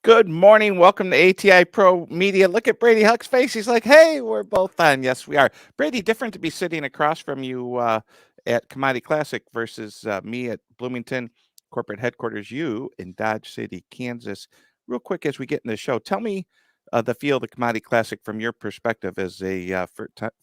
Good morning. Welcome to ATI Pro Media. Look at Brady Huck's face. He's like, hey, we're both on. Yes, we are. Brady, different to be sitting across from you at Commodity Classic versus me at Bloomington corporate headquarters, you in Dodge City, Kansas. Real quick as we get in the show, tell me the feel of the Commodity Classic from your perspective as a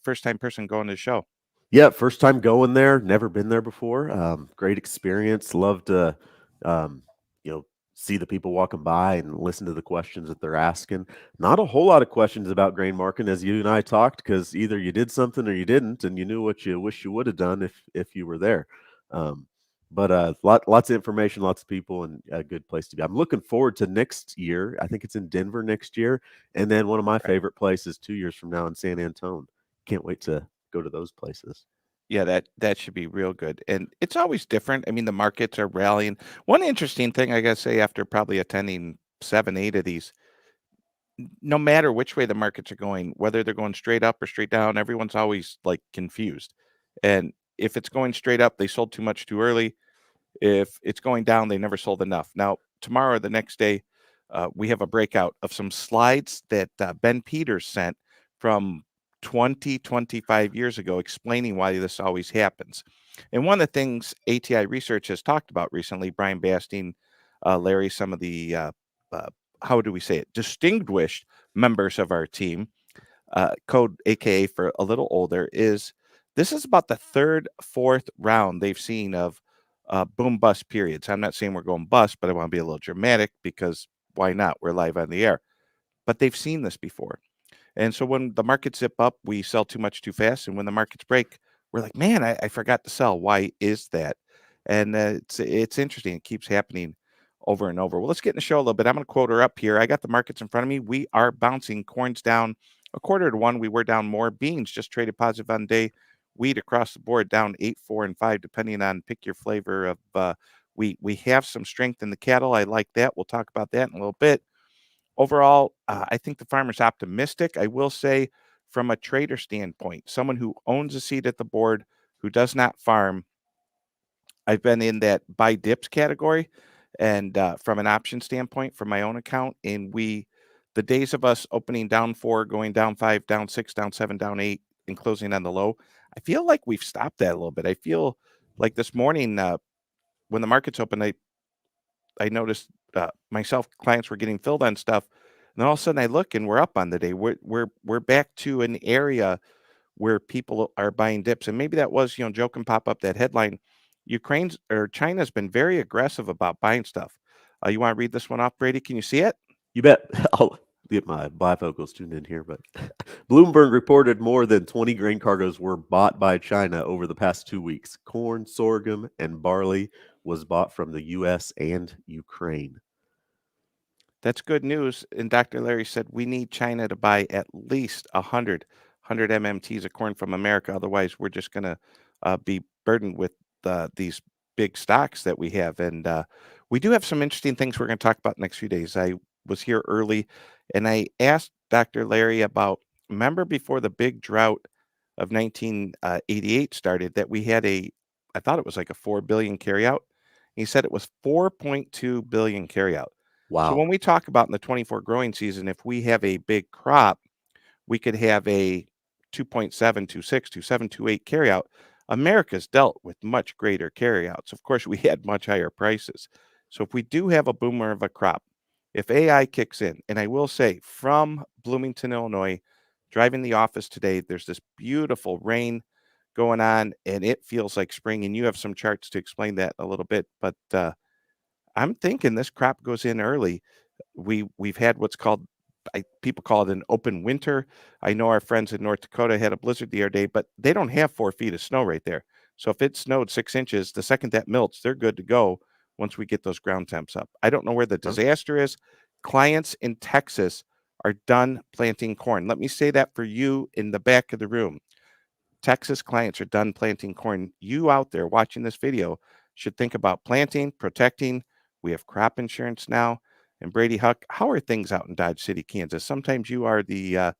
first time person going to the show. Yeah, first time going there, never been there before. Great experience. Love to, um, you know, see the people walking by and listen to the questions that they're asking. Not a whole lot of questions about grain marketing as you and I talked, because either you did something or you didn't, and you knew what you wish you would have done if you were there. Um, but lots of information, lots of people, and a good place to be. I'm looking forward to next year. I think it's in Denver next year, and then one of my Okay. favorite places 2 years from now in San Antone. Can't wait to go to those places. Yeah, that should be real good. And it's always different. I mean, the markets are rallying. One interesting thing I gotta say after probably attending 7, 8 of these, no matter which way the markets are going, whether they're going straight up or straight down, everyone's always like confused. And if it's going straight up, they sold too much too early. If it's going down, they never sold enough. Now, tomorrow, the next day, we have a breakout of some slides that Ben Peters sent from 20, 25 years ago explaining why this always happens. And one of the things ATI Research has talked about recently, Brian Basting, Larry, some of the, uh, how do we say it, distinguished members of our team, code AKA for a little older, is this is about the third, fourth round they've seen of boom bust periods. I'm not saying we're going bust, but I want to be a little dramatic because why not? We're live on the air. But they've seen this before. And so when the markets zip up, we sell too much too fast. And when the markets break, we're like, man, I forgot to sell. Why is that? And it's interesting. It keeps happening over and over. Well, let's get in the show a little bit. I'm going to quote her up here. I got the markets in front of me. We are bouncing. Corn's down a quarter to one. We were down more. Beans just traded positive on the day. Wheat across the board down 8, 4, and 5, depending on pick your flavor of wheat. We have some strength in the cattle. I like that. We'll talk about that in a little bit. Overall, I think the farmer's optimistic. I will say, from a trader standpoint, someone who owns a seat at the board, who does not farm, I've been in that buy dips category. And from an option standpoint, from my own account, the days of us opening down 4, going down 5, down 6, down 7, down 8, and closing on the low, I feel like we've stopped that a little bit. I feel like this morning, when the markets open, I noticed myself clients were getting filled on stuff, and then all of a sudden I look and we're up on the day. We're back to an area where people are buying dips, and maybe that was Joe can pop up that headline. Ukraine's or China's been very aggressive about buying stuff. You want to read this one off, Brady? Can you see it? You bet. I'll get my bifocals tuned in here, but Bloomberg reported more than 20 grain cargoes were bought by China over the past 2 weeks. Corn, sorghum, and barley was bought from the U.S. and Ukraine. That's good news. And Dr. Larry said we need China to buy at least 100 MMTs of corn from America. Otherwise, we're just going to be burdened with these big stocks that we have. And we do have some interesting things we're going to talk about next few days. I was here early and I asked Dr. Larry about, remember before the big drought of 1988 started, that we had I thought it was like a 4 billion carryout. He said it was 4.2 billion carryout. So Wow. when we talk about in the 24 growing season, if we have a big crop, we could have a 2.7, 2.6, 2.7, 2.8 carryout. America's dealt with much greater carryouts. Of course, we had much higher prices. So if we do have a boomer of a crop, if AI kicks in, and I will say from Bloomington, Illinois, driving the office today, there's this beautiful rain going on, and it feels like spring. And you have some charts to explain that a little bit, but I'm thinking this crop goes in early. We've had what's called people call it an open winter. I know our friends in North Dakota had a blizzard the other day, but they don't have 4 feet of snow right there. So if it snowed 6 inches, the second that melts, they're good to go once we get those ground temps up. I don't know where the Huh? disaster is. Clients in Texas are done planting corn. Let me say that for you in the back of the room. Texas clients are done planting corn. You out there watching this video should think about planting, protecting. We have crop insurance now. And Brady Huck, how are things out in Dodge City, Kansas? Sometimes you are the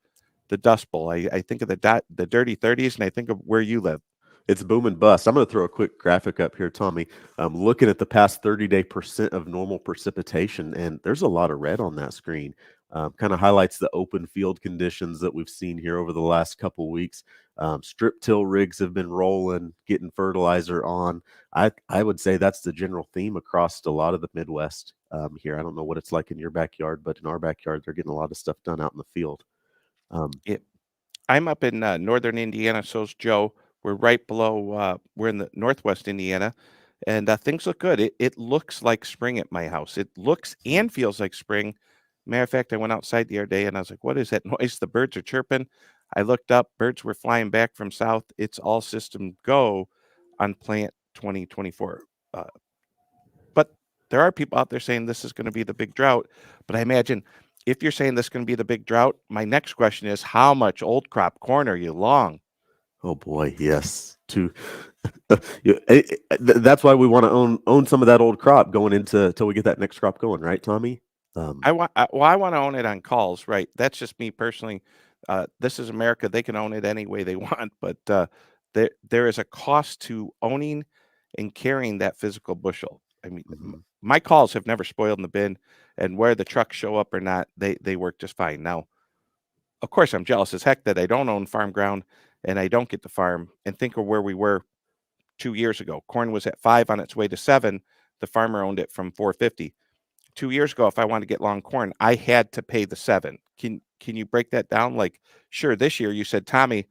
Dust Bowl. I think of the dirty 30s, and I think of where you live. It's boom and bust. I'm going to throw a quick graphic up here, Tommy. Looking at the past 30-day percent of normal precipitation, and there's a lot of red on that screen. Kind of highlights the open field conditions that we've seen here over the last couple weeks. Strip till rigs have been rolling, getting fertilizer on. I would say that's the general theme across a lot of the Midwest here. I don't know what it's like in your backyard, but in our backyard, they're getting a lot of stuff done out in the field. Um, Yeah. I'm up in northern Indiana, so's Joe. We're right below, we're in the northwest Indiana, and things look good. It looks like spring at my house. It looks mhm. and feels like spring. Matter of fact, I went outside the other day and I was like, what is that noise? The birds are chirping. I looked up, birds were flying back from south. It's all system go on plant 2024. Uh, but there are people out there saying this is going to be the big drought. But I imagine if you're saying this is going to be the big drought, my next question is how much old crop corn are you long? Oh boy, yes. To that's why we want to own some of that old crop going into till we get that next crop going, right, Tommy? Um, I want to own it on calls, right? That's just me personally. This is America; they can own it any way they want, but there is a cost to owning and carrying that physical bushel. I mean, mhm. my calls have never spoiled in the bin, and where the trucks show up or not, they work just fine. Now, of course, I'm jealous as heck that I don't own farm ground and I don't get to farm. And think of where we were 2 years ago. Corn was at 5 on its way to 7. The farmer owned it from 450. 2 years ago, if I wanted to get long corn, I had to pay the 7. Can you break that down? Like, sure, this year you said, Tommy,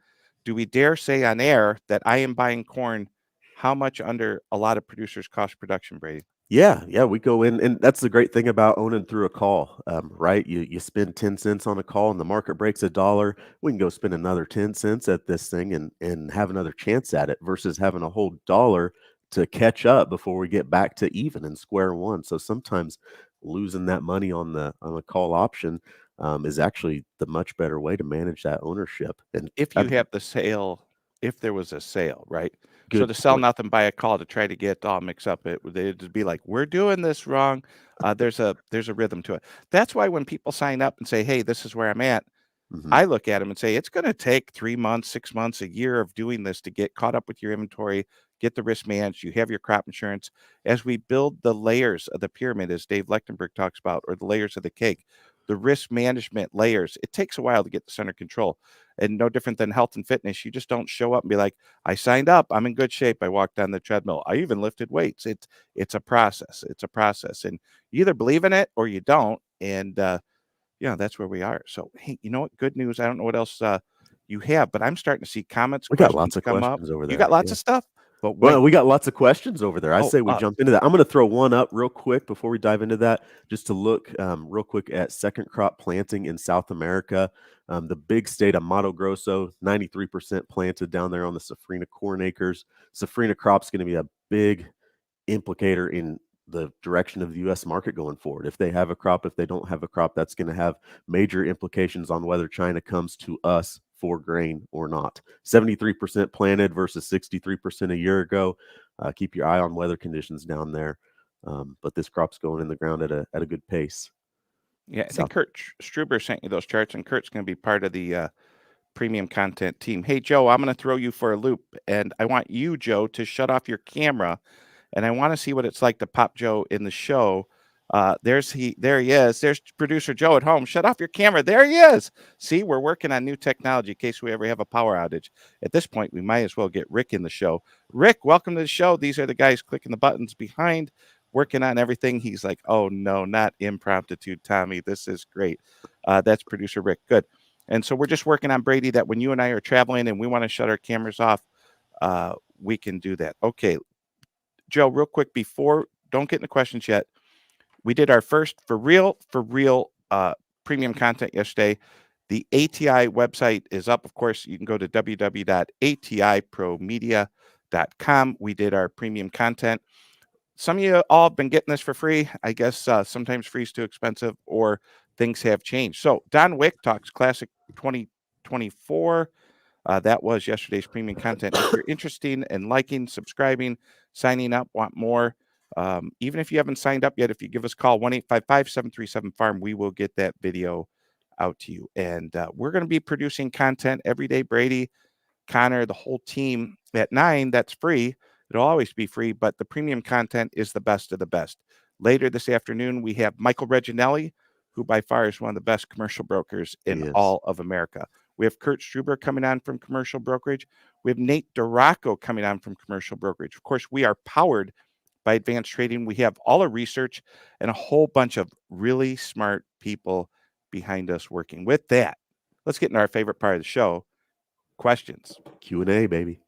do we dare say on air that I am buying corn how much under a lot of producers' cost production, Brady? Yeah, yeah, we go in, and that's the great thing about owning through a call, right? You spend 10 cents on a call, and the market breaks a dollar. We can go spend another 10 cents at this thing and have another chance at it versus having a whole dollar to catch up before we get back to even and square one. So sometimes losing that money on the call option is actually the much better way to manage that ownership. And If you that's have the sale, if there was a sale, right? So good to sell point. nothing by a call to try to get all mixed up, it'd be like, we're doing this wrong. There's a rhythm to it. That's why when people sign up and say, hey, this is where I'm at, Hmm. I look at them and say, it's going to take 3 months, 6 months, a year of doing this to get caught up with your inventory, get the risk managed. You have your crop insurance. As we build the layers of the pyramid, as Dave Lechtenberg talks about, or the layers of the cake, the risk management layers, it takes a while to get this under control. And no different than health and fitness. You just don't show up and be like, I signed up. I'm in good shape. I walked on the treadmill. I even lifted weights. It's a process. It's a process. And you either believe in it or you don't. And yeah, that's where we are. So, hey, you know what? Good news. I don't know what else you have, but I'm starting to see comments, We got questions lots of come up. questions over You there. got lots Yeah. of stuff, but Well, wait. we got lots of questions over there. I Oh, say we jump into that. I'm going to throw one up real quick before we dive into that, just to look real quick at second crop planting in South America. The big state of Mato Grosso, 93% planted down there on the safrina corn acres. Safrina crop's going to be a big implicator in the direction of the US market going forward. If they have a crop, if they don't have a crop, that's going to have major implications on whether China comes to us for grain or not. 73% planted versus 63% a year ago. Keep your eye on weather conditions down there. But this crop's going in the ground at a good pace. yeah. I think South. Kurt Struber sent you those charts, and Kurt's going to be part of the premium content team. Hey, Joe, I'm going to throw you for a loop, and I want you, Joe, to shut off your camera and I want to see what it's like to pop Joe in the show. There he is. There's producer Joe at home. Shut off your camera. There he is. See, we're working on new technology in case we ever have a power outage. At this point, we might as well get Rick in the show. Rick, welcome to the show. These are the guys clicking the buttons behind, working on everything. He's like, oh no, not impromptu, Tommy. This is great. That's producer Rick. Good. And so we're just working on Brady that when you and I are traveling and we want to shut our cameras off, we can do that. Okay, Joe, real quick before, don't get into questions yet. We did our first for real premium content yesterday. The ATI website is up. Of course, you can go to www.atipromedia.com. We did our premium content. Some of you all have been getting this for free. I guess sometimes free is too expensive or things have changed. So Don Wick talks classic 2024. That was yesterday's premium content. If you're interested in liking, subscribing, signing up, want more, even if you haven't signed up yet, if you give us a call, 1-855-737-FARM, we will get that video out to you. And we're going to be producing content every day, Brady. Connor, the whole team at 9. That's free. It'll always be free, but the premium content is the best of the best. Later this afternoon, we have Michael Reginelli, who by far is one of the best commercial brokers in Yes. all of America. We have Kurt Struber coming on from commercial brokerage. We have Nate Duraco coming on from commercial brokerage. Of course, we are powered by Advanced Trading. We have all our research and a whole bunch of really smart people behind us working. With that, let's get into our favorite part of the show, questions. Q&A, baby.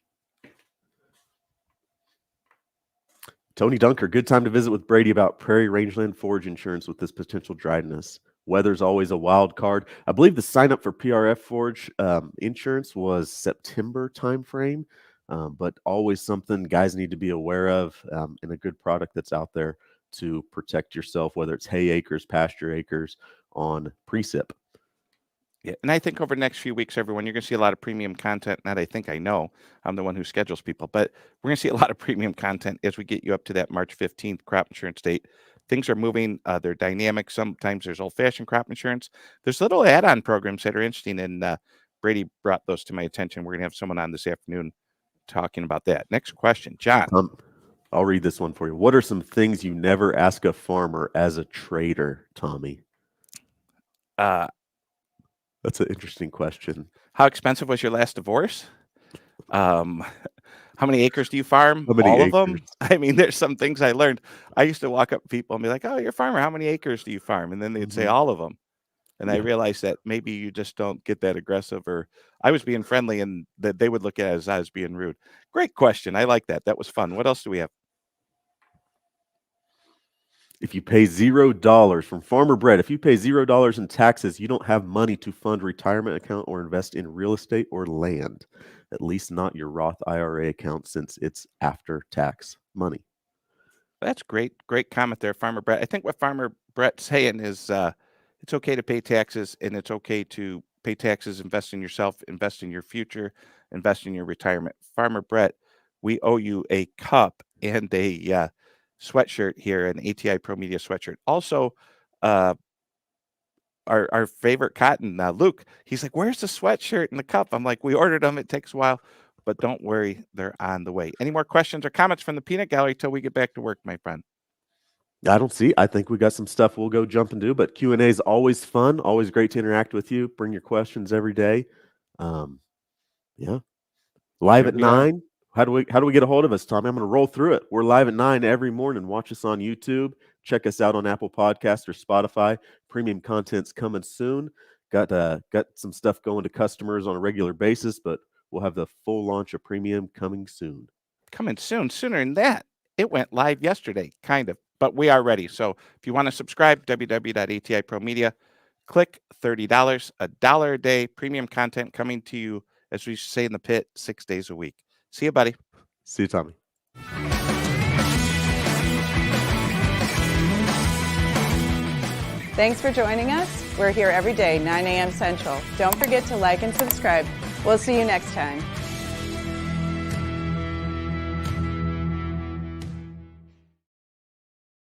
Tony Dunker, good time to visit with Brady about prairie rangeland forage insurance with this potential dryness. Weather's always a wild card. I believe the sign up for PRF forage insurance was September timeframe, but always something guys need to be aware of, and a good product that's out there to protect yourself, whether it's hay acres, pasture acres, on precip. Yeah, and I think over the next few weeks, everyone, you're going to see a lot of premium content. Not I think I know. I'm the one who schedules people, but we're going to see a lot of premium content as we get you up to that March 15th crop insurance date. Things are moving. They're dynamic. Sometimes there's old-fashioned crop insurance. There's little add-on programs that are interesting, and Brady brought those to my attention. We're going to have someone on this afternoon talking about that. Next question, John. I'll read this one for you. What are some things you never ask a farmer as a trader, Tommy? That's an interesting question. How expensive was your last divorce? How many acres do you farm? How many All acres? of them? I mean, there's some things I learned. I used to walk up to people and be like, "Oh, you're a farmer. How many acres do you farm?" And then they'd say all of them. And I Yeah. realized that maybe you just don't get that aggressive, or I was being friendly and that they would look at it as I was being rude. Great question. I like that. That was fun. What else do we have? If you pay $0 from Farmer Bread, if you pay $0 in taxes, you don't have money to fund retirement account or invest in real estate or land. At least not your Roth IRA account, since it's after tax money. That's great. Great comment there, Farmer Brett. I think what Farmer Brett's saying is it's okay to pay taxes, and it's okay to pay taxes, invest in yourself, invest in your future, invest in your retirement. Farmer Brett, we owe you a cup and a sweatshirt here, an ATI ProMedia sweatshirt. Also, uh, our favorite cotton, Luke, he's like, "Where's the sweatshirt and the cup?" I'm like, "We ordered them. It takes a while, but don't worry, they're on the way." Any more questions or comments from the peanut gallery till we get back to work, my friend? I don't see. I think we got some stuff we'll go jump and do, but Q&A is always fun, always great to interact with you. Bring your questions every day. Yeah. Live Here at we are. 9. How do we get a hold of us, Tommy? I'm going to roll through it. We're live at 9 every morning. Watch us on YouTube. Check us out on Apple Podcasts or Spotify. Premium content's coming soon. Got some stuff going to customers on a regular basis, but we'll have the full launch of premium coming soon. Coming soon, sooner than that. It went live yesterday, kind of, but we are ready. So if you want to subscribe, www.ATI ProMedia, click $30, $1 a day, premium content coming to you, as we say in the pit, 6 days a week. See you, buddy. See you, Tommy. Thanks for joining us. We're here every day, 9 a.m. Central. Don't forget to like and subscribe. We'll see you next time.